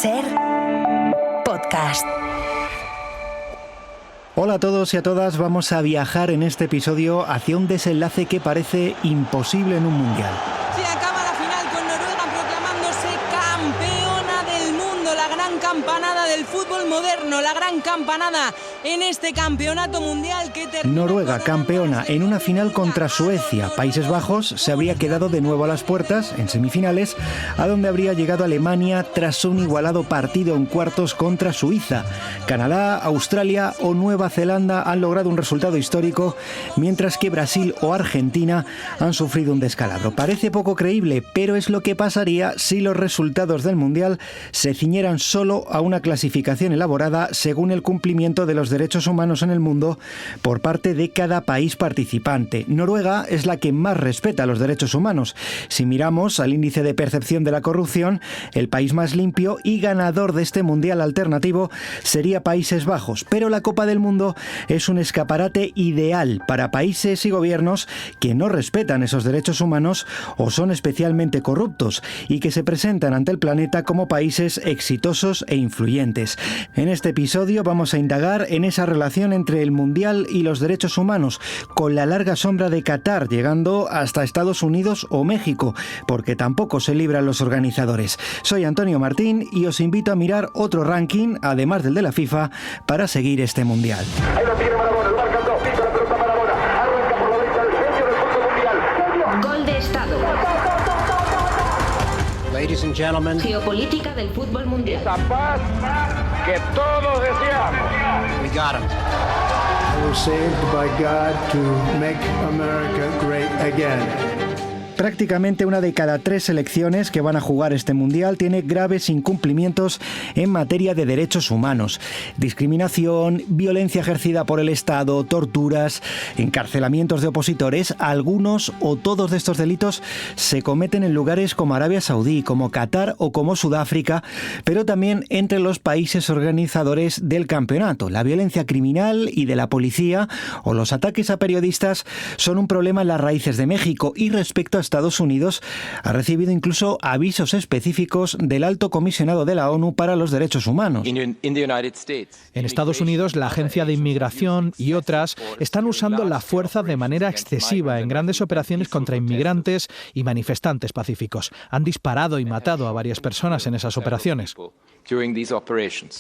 SER Podcast. Hola a todos y a todas, vamos a viajar en este episodio hacia un desenlace que parece imposible en un mundial. Se acaba la final con Noruega proclamándose campeona del mundo, la gran campanada del fútbol moderno, la gran campanada en este campeonato mundial que Noruega campeona en una final contra Suecia. Países Bajos se habría quedado de nuevo a las puertas en semifinales, a donde habría llegado Alemania tras un igualado partido en cuartos contra Suiza. Canadá, Australia o Nueva Zelanda han logrado un resultado histórico, mientras que Brasil o Argentina han sufrido un descalabro. Parece poco creíble, pero es lo que pasaría si los resultados del mundial se ciñeran solo a una clasificación elaborada según el cumplimiento de los derechos humanos en el mundo por parte de cada país participante. Noruega es la que más respeta los derechos humanos. Si miramos al índice de percepción de la corrupción, el país más limpio y ganador de este mundial alternativo sería Países Bajos, pero la Copa del Mundo es un escaparate ideal para países y gobiernos que no respetan esos derechos humanos o son especialmente corruptos y que se presentan ante el planeta como países exitosos e influyentes. En este episodio vamos a indagar en esa relación entre el mundial y los derechos humanos, con la larga sombra de Qatar llegando hasta Estados Unidos o México, porque tampoco se libran los organizadores. Soy Antonio Martín y os invito a mirar otro ranking, además del de la FIFA, para seguir este mundial. Ahí lo tiene Maradona, el marcando, pica la pelota Maradona, arranca por la derecha el genio del fútbol mundial. Gol de Estado. Ladies and gentlemen. Geopolítica del fútbol mundial. Esa paz que todos deseamos. We got him. I was saved by God to make America great again. Prácticamente una de cada 3 selecciones que van a jugar este mundial tiene graves incumplimientos en materia de derechos humanos. Discriminación, violencia ejercida por el Estado, torturas, encarcelamientos de opositores. Algunos o todos de estos delitos se cometen en lugares como Arabia Saudí, como Qatar o como Sudáfrica, pero también entre los países organizadores del campeonato. La violencia criminal y de la policía o los ataques a periodistas son un problema en las raíces de México, y respecto a Estados Unidos ha recibido incluso avisos específicos del Alto Comisionado de la ONU para los Derechos Humanos. En Estados Unidos, la Agencia de Inmigración y otras están usando la fuerza de manera excesiva en grandes operaciones contra inmigrantes y manifestantes pacíficos. Han disparado y matado a varias personas en esas operaciones.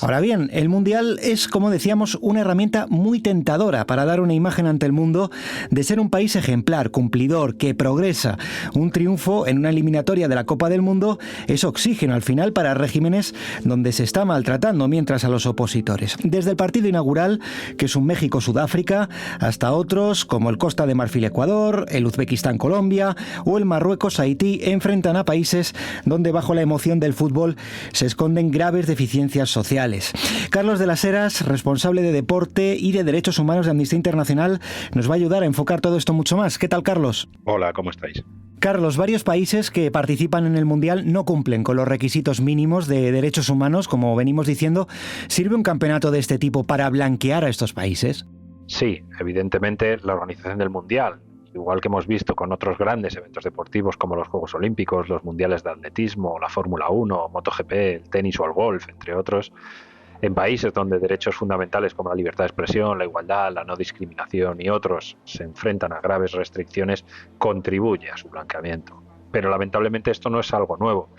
Ahora bien, el Mundial es, como decíamos, una herramienta muy tentadora para dar una imagen ante el mundo de ser un país ejemplar, cumplidor, que progresa. Un triunfo en una eliminatoria de la Copa del Mundo es oxígeno al final para regímenes donde se está maltratando mientras a los opositores. Desde el partido inaugural, que es un México-Sudáfrica, hasta otros como el Costa de Marfil-Ecuador, el Uzbekistán-Colombia o el Marruecos-Haití enfrentan a países donde bajo la emoción del fútbol se esconden graves deficiencias sociales. Carlos de las Heras, responsable de deporte y de derechos humanos de Amnistía Internacional, nos va a ayudar a enfocar todo esto mucho más. ¿Qué tal, Carlos? Hola, ¿cómo estáis? Carlos, varios países que participan en el Mundial no cumplen con los requisitos mínimos de derechos humanos, como venimos diciendo. ¿Sirve un campeonato de este tipo para blanquear a estos países? Sí, evidentemente la organización del Mundial, igual que hemos visto con otros grandes eventos deportivos como los Juegos Olímpicos, los Mundiales de Atletismo, la Fórmula 1, MotoGP, el tenis o el golf, entre otros, en países donde derechos fundamentales como la libertad de expresión, la igualdad, la no discriminación y otros se enfrentan a graves restricciones, contribuye a su blanqueamiento. Pero lamentablemente esto no es algo nuevo.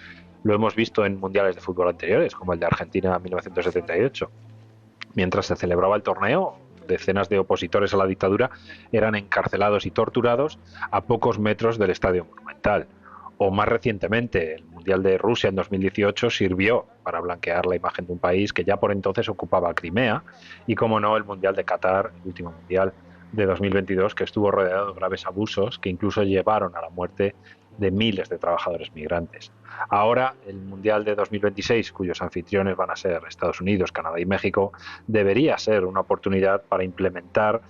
Lo hemos visto en mundiales de fútbol anteriores, como el de Argentina en 1978. Mientras se celebraba el torneo, decenas de opositores a la dictadura eran encarcelados y torturados a pocos metros del Estadio Monumental. O más recientemente, el Mundial de Rusia en 2018 sirvió para blanquear la imagen de un país que ya por entonces ocupaba Crimea, y como no, el Mundial de Qatar, el último Mundial de 2022, que estuvo rodeado de graves abusos que incluso llevaron a la muerte de miles de trabajadores migrantes. Ahora, el Mundial de 2026, cuyos anfitriones van a ser Estados Unidos, Canadá y México, debería ser una oportunidad para implementar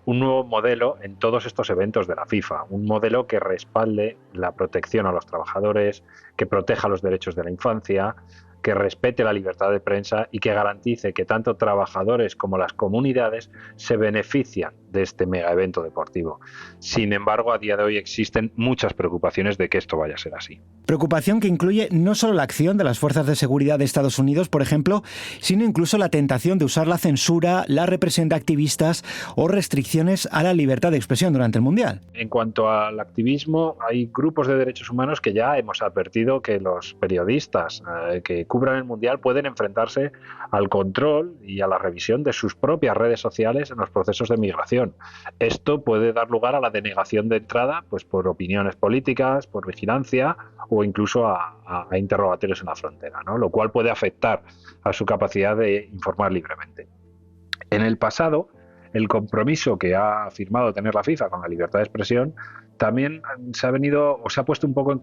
un nuevo modelo en todos estos eventos de la FIFA, un modelo que respalde la protección a los trabajadores, que proteja los derechos de la infancia, que respete la libertad de prensa y que garantice que tanto trabajadores como las comunidades se benefician de este mega evento deportivo. Sin embargo, a día de hoy existen muchas preocupaciones de que esto vaya a ser así. Preocupación que incluye no solo la acción de las fuerzas de seguridad de Estados Unidos, por ejemplo, sino incluso la tentación de usar la censura, la represión de activistas o restricciones a la libertad de expresión durante el Mundial. En cuanto al activismo, hay grupos de derechos humanos que ya hemos advertido que los periodistas que cubran el Mundial pueden enfrentarse al control y a la revisión de sus propias redes sociales en los procesos de migración. Esto puede dar lugar a la denegación de entrada, pues por opiniones políticas, por vigilancia o incluso a interrogatorios en la frontera, ¿no? Lo cual puede afectar a su capacidad de informar libremente. En el pasado, el compromiso que ha firmado tener la FIFA con la libertad de expresión también se ha puesto un poco en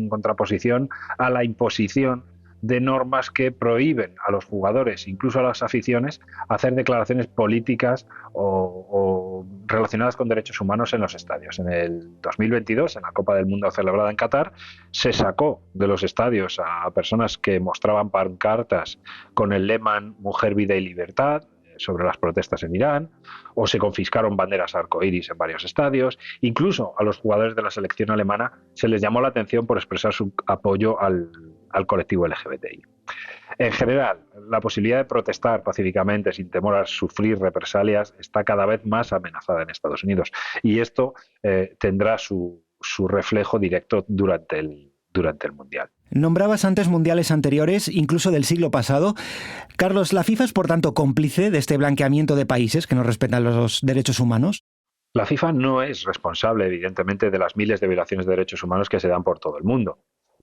contraposición a la imposición de normas que prohíben a los jugadores, incluso a las aficiones, hacer declaraciones políticas o relacionadas con derechos humanos en los estadios. En el 2022, en la Copa del Mundo celebrada en Qatar, se sacó de los estadios a personas que mostraban pancartas con el lema Mujer, Vida y Libertad sobre las protestas en Irán, o se confiscaron banderas arcoíris en varios estadios. Incluso a los jugadores de la selección alemana se les llamó la atención por expresar su apoyo al colectivo LGBTI. En general, la posibilidad de protestar pacíficamente sin temor a sufrir represalias está cada vez más amenazada en Estados Unidos, y esto tendrá su reflejo directo durante el Mundial. Nombrabas antes mundiales anteriores, incluso del siglo pasado. Carlos, ¿la FIFA es por tanto cómplice de este blanqueamiento de países que no respetan los derechos humanos? La FIFA no es responsable, evidentemente, de las miles de violaciones de derechos humanos que se dan por todo el mundo,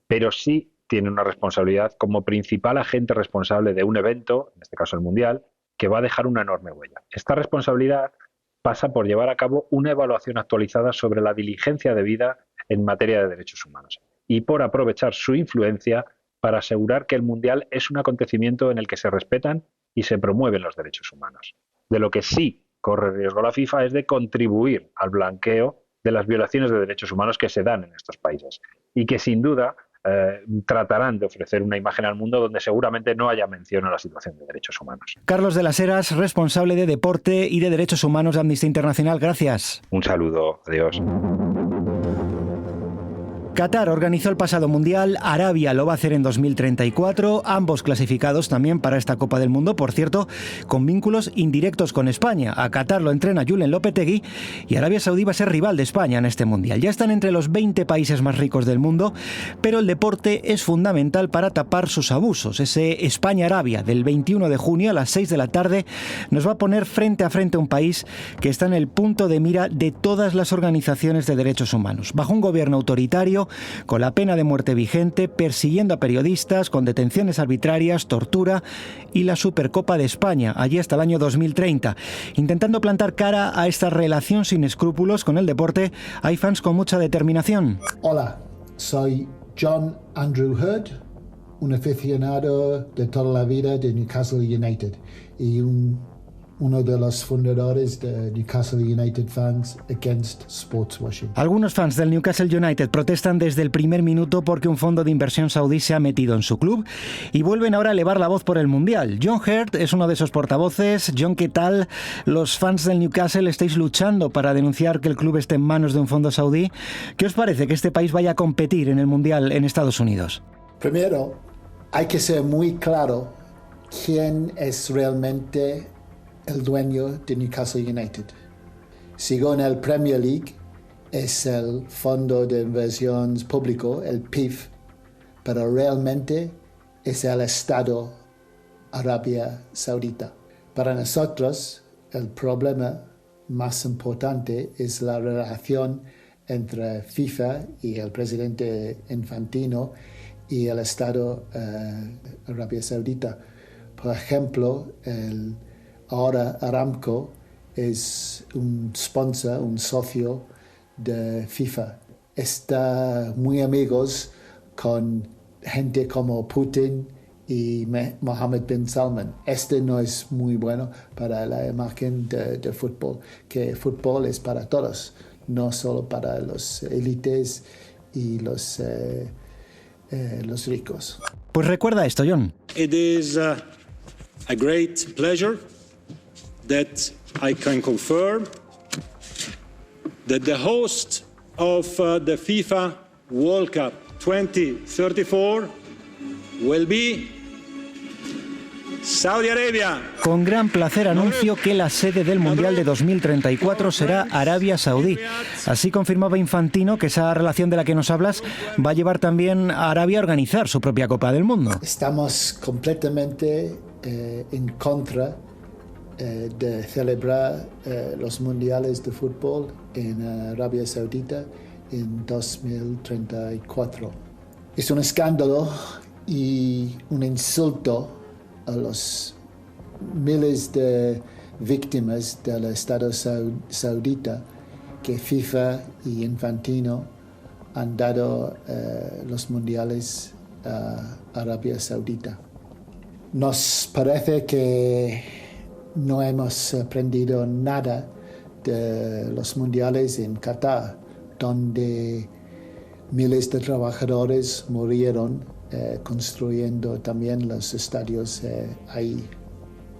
pero sí tiene una responsabilidad como principal agente responsable de un evento, en este caso el Mundial, que va a dejar una enorme huella. Esta responsabilidad pasa por llevar a cabo una evaluación actualizada sobre la diligencia debida en materia de derechos humanos y por aprovechar su influencia para asegurar que el Mundial es un acontecimiento en el que se respetan y se promueven los derechos humanos. De lo que sí corre riesgo la FIFA es de contribuir al blanqueo de las violaciones de derechos humanos que se dan en estos países y que sin duda tratarán de ofrecer una imagen al mundo donde seguramente no haya mención a la situación de derechos humanos. Carlos de las Heras, responsable de Deporte y de Derechos Humanos de Amnistía Internacional, gracias. Un saludo, adiós. Qatar organizó el pasado Mundial, Arabia lo va a hacer en 2034, ambos clasificados también para esta Copa del Mundo, por cierto, con vínculos indirectos con España. A Qatar lo entrena Julen Lopetegui y Arabia Saudí va a ser rival de España en este Mundial. Ya están entre los 20 países más ricos del mundo, pero el deporte es fundamental para tapar sus abusos. Ese España-Arabia del 21 de junio a las 6 de la tarde nos va a poner frente a frente a un país que está en el punto de mira de todas las organizaciones de derechos humanos. Bajo un gobierno autoritario, con la pena de muerte vigente, persiguiendo a periodistas, con detenciones arbitrarias, tortura y la Supercopa de España, allí hasta el año 2030. Intentando plantar cara a esta relación sin escrúpulos con el deporte, hay fans con mucha determinación. Hola, soy John Andrew Hurd, un aficionado de toda la vida de Newcastle United y uno de los fundadores de Newcastle United Fans Against Sportswashing. Algunos fans del Newcastle United protestan desde el primer minuto porque un fondo de inversión saudí se ha metido en su club y vuelven ahora a elevar la voz por el Mundial. John Hurt es uno de esos portavoces. John, ¿qué tal? Los fans del Newcastle estáis luchando para denunciar que el club esté en manos de un fondo saudí. ¿Qué os parece que este país vaya a competir en el Mundial en Estados Unidos? Primero, hay que ser muy claro quién es realmente el dueño de Newcastle United. Según el Premier League, es el Fondo de Inversiones Público, el PIF, pero realmente es el Estado Arabia Saudita. Para nosotros, el problema más importante es la relación entre FIFA y el presidente Infantino y el Estado Arabia Saudita. Por ejemplo, ahora Aramco es un sponsor, un socio de FIFA. Está muy amigos con gente como Putin y Mohammed bin Salman. Este no es muy bueno para la imagen de fútbol, que fútbol es para todos, no solo para los élites y los los ricos. Pues recuerda esto, John. It is a great pleasure that I can confirm that the host of the FIFA World Cup 2034 will be Saudi Arabia. Con gran placer anuncio que la sede del Mundial de 2034 será Arabia Saudí. Así confirmaba Infantino que esa relación de la que nos hablas va a llevar también a Arabia a organizar su propia Copa del Mundo. Estamos completamente en contra de celebrar los mundiales de fútbol en Arabia Saudita en 2034. Es un escándalo y un insulto a los miles de víctimas del Estado saudita que FIFA y Infantino han dado los mundiales a Arabia Saudita. Nos parece que no hemos aprendido nada de los mundiales en Qatar, donde miles de trabajadores murieron construyendo también los estadios ahí.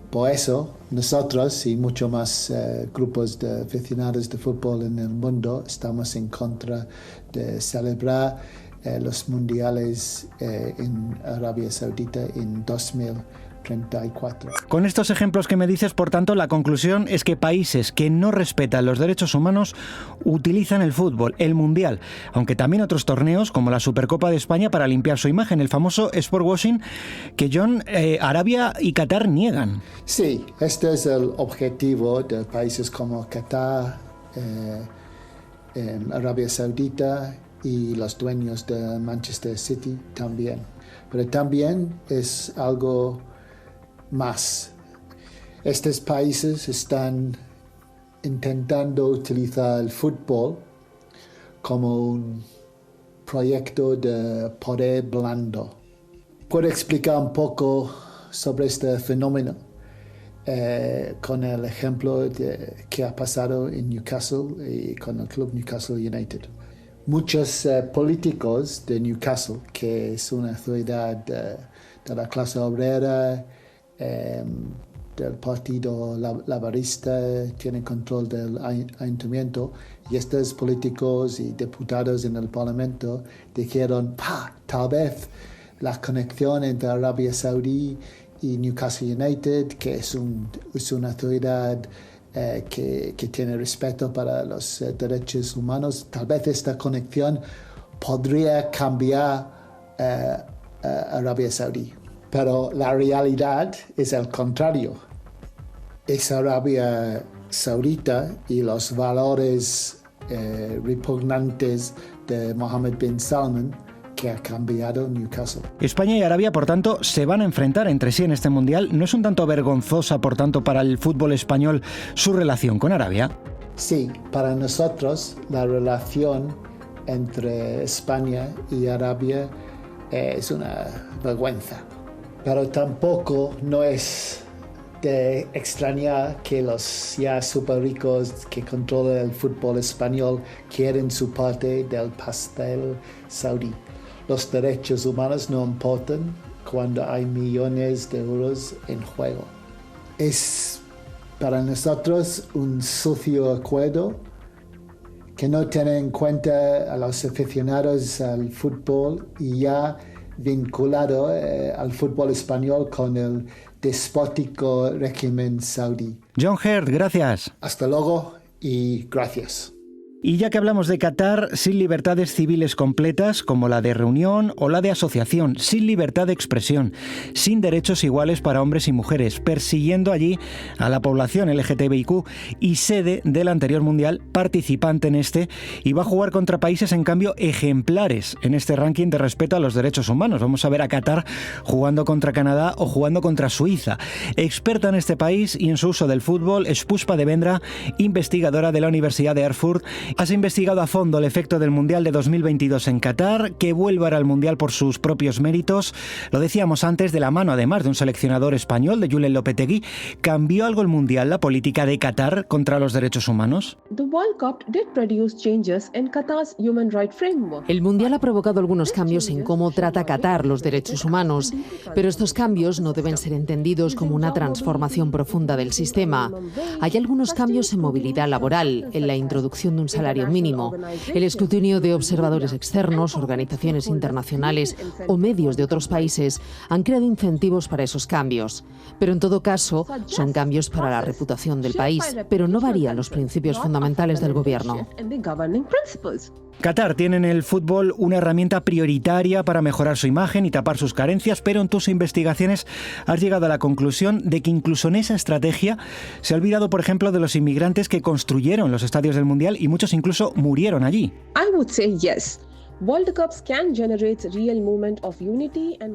Por eso, nosotros y mucho más grupos de aficionados de fútbol en el mundo estamos en contra de celebrar los mundiales en Arabia Saudita en 2034. Con estos ejemplos que me dices, por tanto, la conclusión es que países que no respetan los derechos humanos utilizan el fútbol, el Mundial, aunque también otros torneos como la Supercopa de España para limpiar su imagen, el famoso sportwashing que John, Arabia y Qatar niegan. Sí, este es el objetivo de países como Qatar, Arabia Saudita y los dueños de Manchester City también. Pero también es algo más. Estos países están intentando utilizar el fútbol como un proyecto de poder blando. ¿Puedo explicar un poco sobre este fenómeno con el ejemplo que ha pasado en Newcastle y con el club Newcastle United? Muchos políticos de Newcastle, que es una ciudad de la clase obrera, del partido laborista, tienen control del ayuntamiento, y estos políticos y diputados en el parlamento dijeron, tal vez la conexión entre Arabia Saudí y Newcastle United, que es una ciudad que tiene respeto para los derechos humanos, tal vez esta conexión podría cambiar Arabia Saudí. Pero la realidad es el contrario. Es Arabia Saudita y los valores repugnantes de Mohammed bin Salman que ha cambiado Newcastle. España y Arabia, por tanto, se van a enfrentar entre sí en este Mundial. ¿No es un tanto vergonzosa, por tanto, para el fútbol español su relación con Arabia? Sí, para nosotros la relación entre España y Arabia es una vergüenza. Pero tampoco no es de extrañar que los ya súper ricos que controlan el fútbol español quieren su parte del pastel saudí. Los derechos humanos no importan cuando hay millones de euros en juego. Es para nosotros un sucio acuerdo que no tiene en cuenta a los aficionados al fútbol y ya vinculado al fútbol español con el despótico régimen saudí. John Heard, gracias. Hasta luego y gracias. Y ya que hablamos de Qatar, sin libertades civiles completas como la de reunión o la de asociación, sin libertad de expresión, sin derechos iguales para hombres y mujeres, persiguiendo allí a la población LGTBIQ y sede del anterior mundial, participante en este, y va a jugar contra países en cambio ejemplares en este ranking de respeto a los derechos humanos. Vamos a ver a Qatar jugando contra Canadá o jugando contra Suiza. Experta en este país y en su uso del fútbol es Puspa de Vendra, investigadora de la Universidad de Erfurt Has investigado a fondo el efecto del Mundial de 2022 en Qatar, que vuelva al Mundial por sus propios méritos. Lo decíamos antes, de la mano además de un seleccionador español, de Julen Lopetegui. ¿Cambió algo el Mundial, la política de Qatar contra los derechos humanos? El Mundial ha provocado algunos cambios en cómo trata Qatar los derechos humanos, pero estos cambios no deben ser entendidos como una transformación profunda del sistema. Hay algunos cambios en movilidad laboral, en la introducción de un salario mínimo, el escrutinio de observadores externos, organizaciones internacionales o medios de otros países han creado incentivos para esos cambios. Pero en todo caso, son cambios para la reputación del país, pero no varían los principios fundamentales del gobierno. Qatar tiene en el fútbol una herramienta prioritaria para mejorar su imagen y tapar sus carencias, pero en tus investigaciones has llegado a la conclusión de que incluso en esa estrategia se ha olvidado, por ejemplo, de los inmigrantes que construyeron los estadios del Mundial y muchos incluso murieron allí.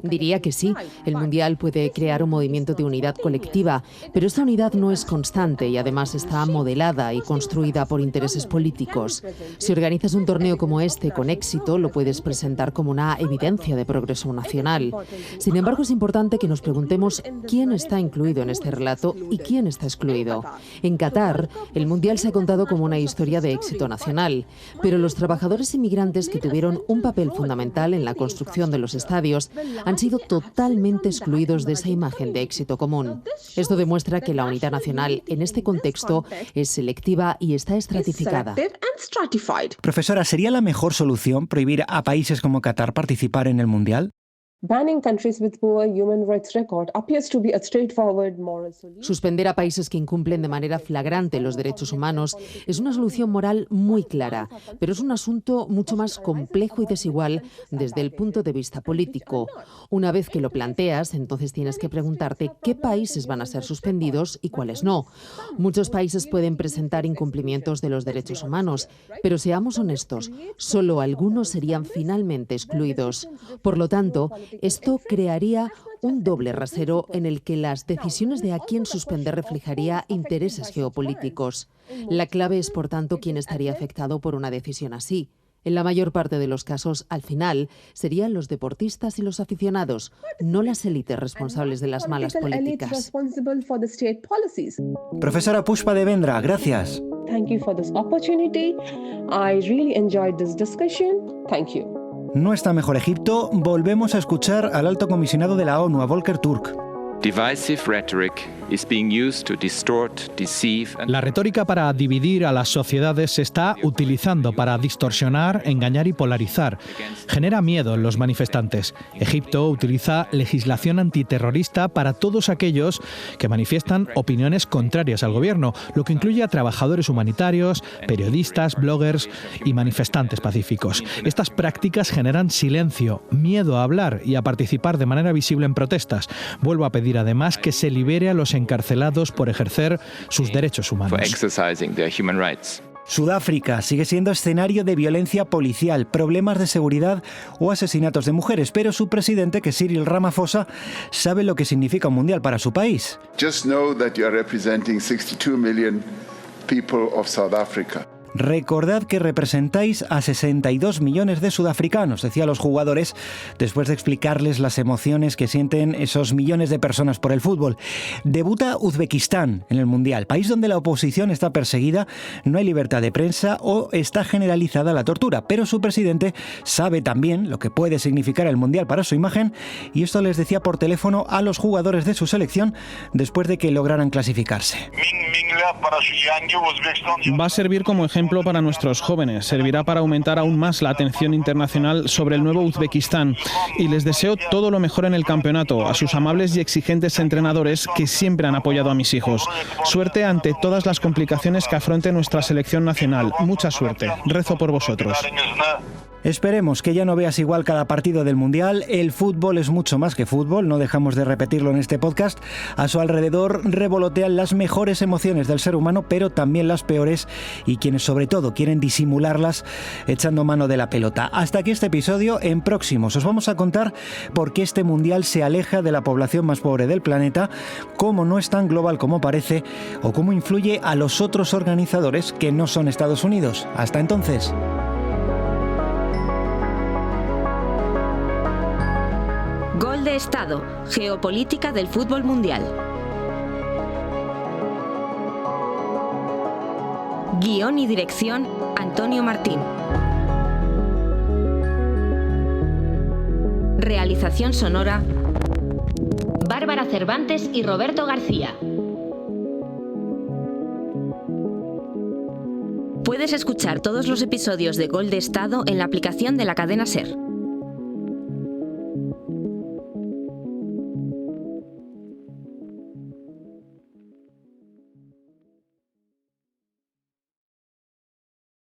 Diría que sí. El Mundial puede crear un movimiento de unidad colectiva, pero esta unidad no es constante y además está modelada y construida por intereses políticos. Si organizas un torneo como este con éxito, lo puedes presentar como una evidencia de progreso nacional. Sin embargo, es importante que nos preguntemos quién está incluido en este relato y quién está excluido. En Qatar, el Mundial se ha contado como una historia de éxito nacional, pero los trabajadores inmigrantes que tuvieron un papel fundamental en la construcción de los estadios han sido totalmente excluidos de esa imagen de éxito común. Esto demuestra que la unidad nacional en este contexto es selectiva y está estratificada. Profesora, ¿sería la mejor solución prohibir a países como Qatar participar en el Mundial? Suspender a países que incumplen de manera flagrante los derechos humanos es una solución moral muy clara, pero es un asunto mucho más complejo y desigual desde el punto de vista político. Una vez que lo planteas, entonces tienes que preguntarte qué países van a ser suspendidos y cuáles no. Muchos países pueden presentar incumplimientos de los derechos humanos, pero seamos honestos, solo algunos serían finalmente excluidos. Por lo tanto, esto crearía un doble rasero en el que las decisiones de a quién suspender reflejaría intereses geopolíticos. La clave es, por tanto, quién estaría afectado por una decisión así. En la mayor parte de los casos, al final, serían los deportistas y los aficionados, no las élites responsables de las malas políticas. Profesora Pushpa Devendra, gracias. No está mejor Egipto. Volvemos a escuchar al alto comisionado de la ONU, a Volker Turk. La retórica para dividir a las sociedades se está utilizando para distorsionar, engañar y polarizar. Genera miedo en los manifestantes. Egipto utiliza legislación antiterrorista para todos aquellos que manifiestan opiniones contrarias al gobierno, lo que incluye a trabajadores humanitarios, periodistas, bloggers y manifestantes pacíficos. Estas prácticas generan silencio, miedo a hablar y a participar de manera visible en protestas. Vuelvo a pedir además que se libere a los encarcelados por ejercer sus derechos humanos. Sudáfrica sigue siendo escenario de violencia policial, problemas de seguridad o asesinatos de mujeres, pero su presidente, que es Cyril Ramaphosa, sabe lo que significa un mundial para su país. Just know that you are representing 62 million people of South Africa. Recordad que representáis a 62 millones de sudafricanos, decía a los jugadores después de explicarles las emociones que sienten esos millones de personas por el fútbol. Debuta Uzbekistán en el Mundial, país donde la oposición está perseguida, no hay libertad de prensa o está generalizada la tortura, pero su presidente sabe también lo que puede significar el Mundial para su imagen y esto les decía por teléfono a los jugadores de su selección después de que lograran clasificarse. Va a servir como ejemplo para nuestros jóvenes, servirá para aumentar aún más la atención internacional sobre el nuevo Uzbekistán y les deseo todo lo mejor en el campeonato, a sus amables y exigentes entrenadores que siempre han apoyado a mis hijos. Suerte ante todas las complicaciones que afronte nuestra selección nacional, mucha suerte, rezo por vosotros. Esperemos que ya no veas igual cada partido del Mundial. El fútbol es mucho más que fútbol, no dejamos de repetirlo en este podcast. A su alrededor revolotean las mejores emociones del ser humano, pero también las peores, y quienes sobre todo quieren disimularlas echando mano de la pelota. Hasta aquí este episodio. En próximos os vamos a contar por qué este Mundial se aleja de la población más pobre del planeta, cómo no es tan global como parece, o cómo influye a los otros organizadores que no son Estados Unidos. Hasta entonces. Gol de Estado, geopolítica del fútbol mundial. Guión y dirección, Antonio Martín. Realización sonora, Bárbara Cervantes y Roberto García. Puedes escuchar todos los episodios de Gol de Estado en la aplicación de la cadena SER.